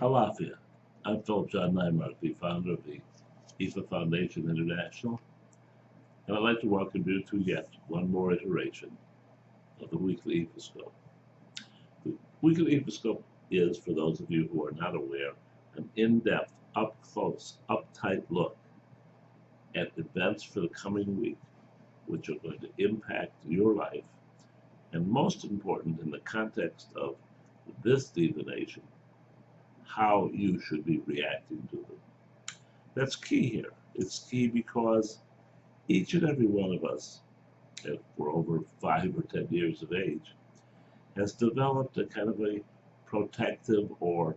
Alafia. I'm Philip John Nymark, the founder of the IFA Foundation International, and I'd like to welcome you to yet one more iteration of the weekly Ifascopee. The weekly Ifascopee is, for those of you who are not aware, an in-depth, up-close, uptight look at events for the coming week, which are going to impact your life, and most important in the context of this divination, how you should be reacting to them. That's key here. It's key because each and every one of us, if we're over 5 or 10 years of age, has developed a kind of a protective, or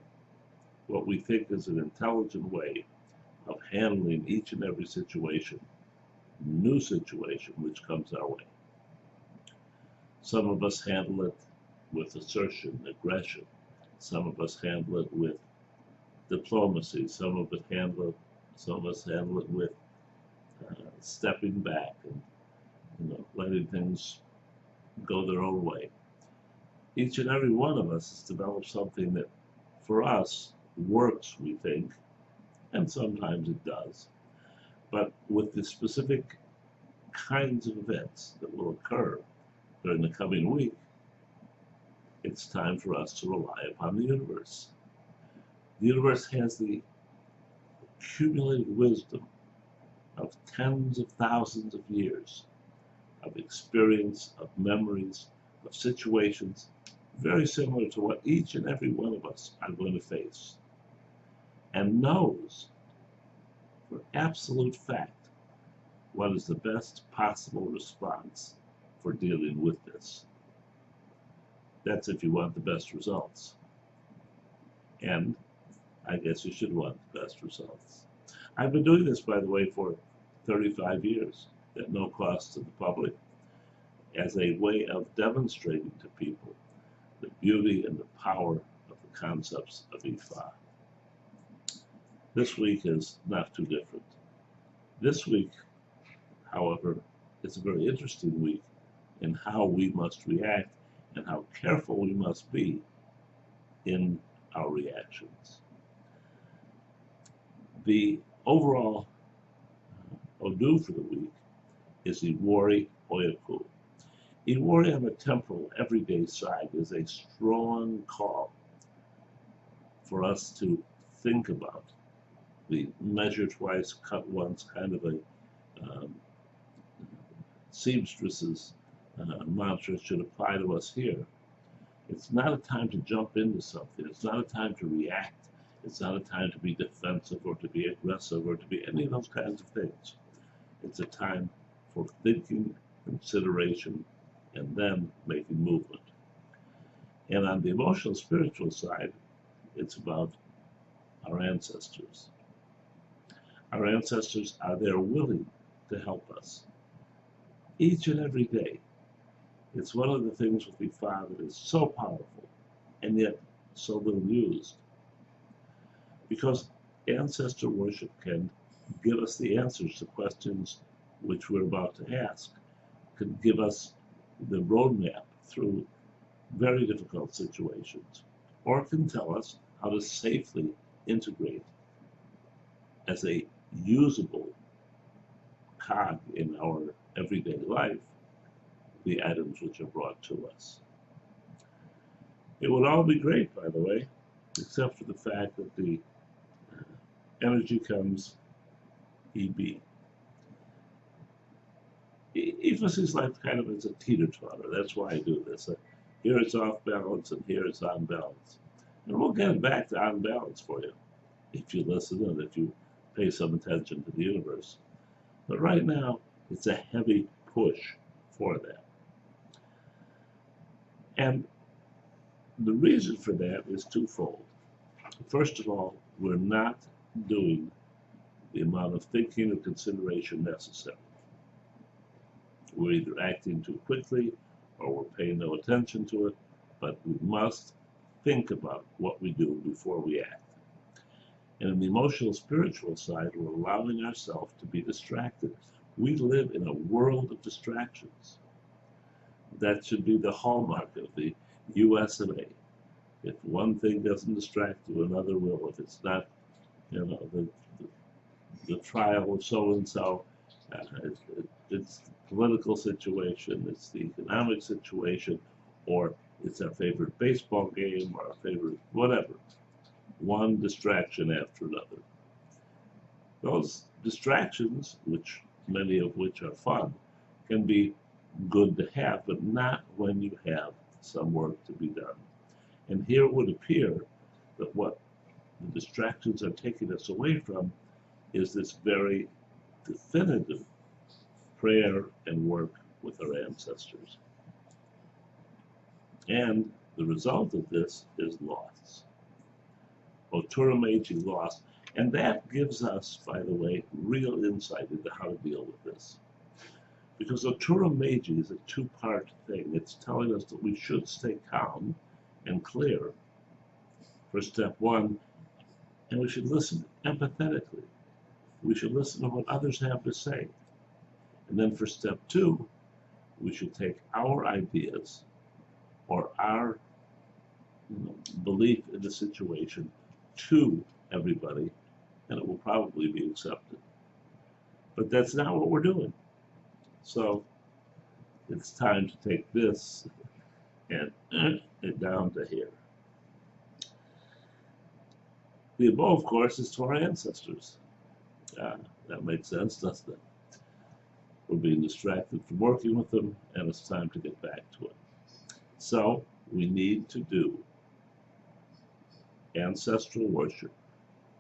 what we think is an intelligent way of handling each and every situation, new situation which comes our way. Some of us handle it with assertion, aggression. Some of us handle it with diplomacy. Some of us handle it with stepping back and letting things go their own way. Each and every one of us has developed something that, for us, works, we think, and sometimes it does. But with the specific kinds of events that will occur during the coming week, it's time for us to rely upon the universe. The universe has the accumulated wisdom of tens of thousands of years of experience, of memories, of situations very similar to what each and every one of us are going to face, and knows for absolute fact what is the best possible response for dealing with this. That's if you want the best results. And I guess you should want the best results. I've been doing this, by the way, for 35 years at no cost to the public, as a way of demonstrating to people the beauty and the power of the concepts of Ifa. This week is not too different. This week, however, is a very interesting week in how we must react and how careful we must be in our reactions. The overall Odu for the week is Iwari Oyaku. Iwari on the temporal, everyday side is a strong call for us to think about the measure twice, cut once kind of a seamstress's mantra should apply to us here. It's not a time to jump into something. It's not a time to react. It's not a time to be defensive or to be aggressive or to be any of those kinds of things. It's a time for thinking, consideration, and then making movement. And on the emotional, spiritual side, it's about our ancestors. Our ancestors are there willing to help us each and every day. It's one of the things with Ifa that is so powerful and yet so little used. Because ancestor worship can give us the answers to questions which we're about to ask, can give us the roadmap through very difficult situations, or can tell us how to safely integrate as a usable cog in our everyday life the items which are brought to us. It would all be great, by the way, except for the fact that the energy comes EB. Ifas is like kind of as a teeter-totter. That's why I do this. Here it's off balance and here it's on balance. And we'll get it back to on balance for you if you listen and if you pay some attention to the universe. But right now, it's a heavy push for that. And the reason for that is twofold. First of all, we're not doing the amount of thinking or consideration necessary. We're either acting too quickly or we're paying no attention to it, but we must think about what we do before we act. And in the emotional, spiritual side, we're allowing ourselves to be distracted. We live in a world of distractions. That should be the hallmark of the US of A. If one thing doesn't distract you, another will. If it's not, the trial of so and so, it's the political situation, it's the economic situation, or it's our favorite baseball game or our favorite whatever. One distraction after another. Those distractions, many of which are fun, can be good to have, but not when you have some work to be done. And here it would appear that what the distractions are taking us away from is this very definitive prayer and work with our ancestors. And the result of this is loss. Otura Meiji, loss. And that gives us, by the way, real insight into how to deal with this. Because Otura Meiji is a two-part thing. It's telling us that we should stay calm and clear for step one, and we should listen empathetically. We should listen to what others have to say. And then for step two, we should take our ideas or our belief in the situation to everybody, and it will probably be accepted. But that's not what we're doing. So it's time to take this and it down to here. The above, of course, is to our ancestors. That makes sense, doesn't it? We're being distracted from working with them, and it's time to get back to it. So we need to do ancestral worship.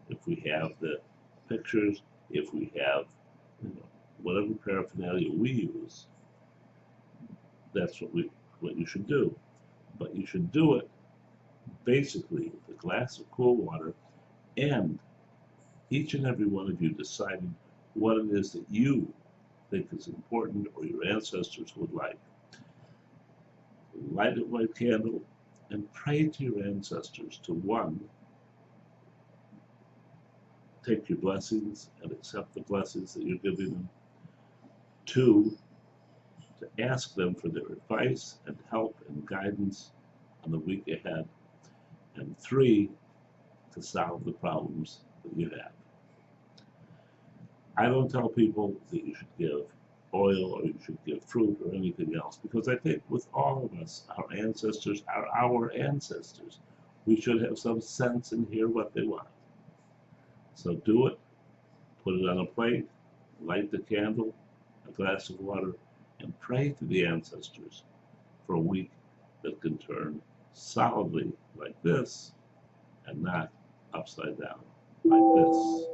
If we have the pictures, if we have whatever paraphernalia we use, that's what you should do. But you should do it basically with a glass of cool water, and each and every one of you deciding what it is that you think is important or your ancestors would like. Light a white candle and pray to your ancestors to, one, take your blessings and accept the blessings that you're giving them. Two, to ask them for their advice and help and guidance on the week ahead. And three, to solve the problems that you have. I don't tell people that you should give oil or you should give fruit or anything else, because I think with all of us, our ancestors are our ancestors. We should have some sense and hear what they want. So do it, put it on a plate, light the candle, a glass of water, and pray to the ancestors for a week that can turn solidly like this and not upside down like this.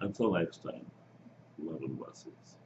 Until next time, love and blessings.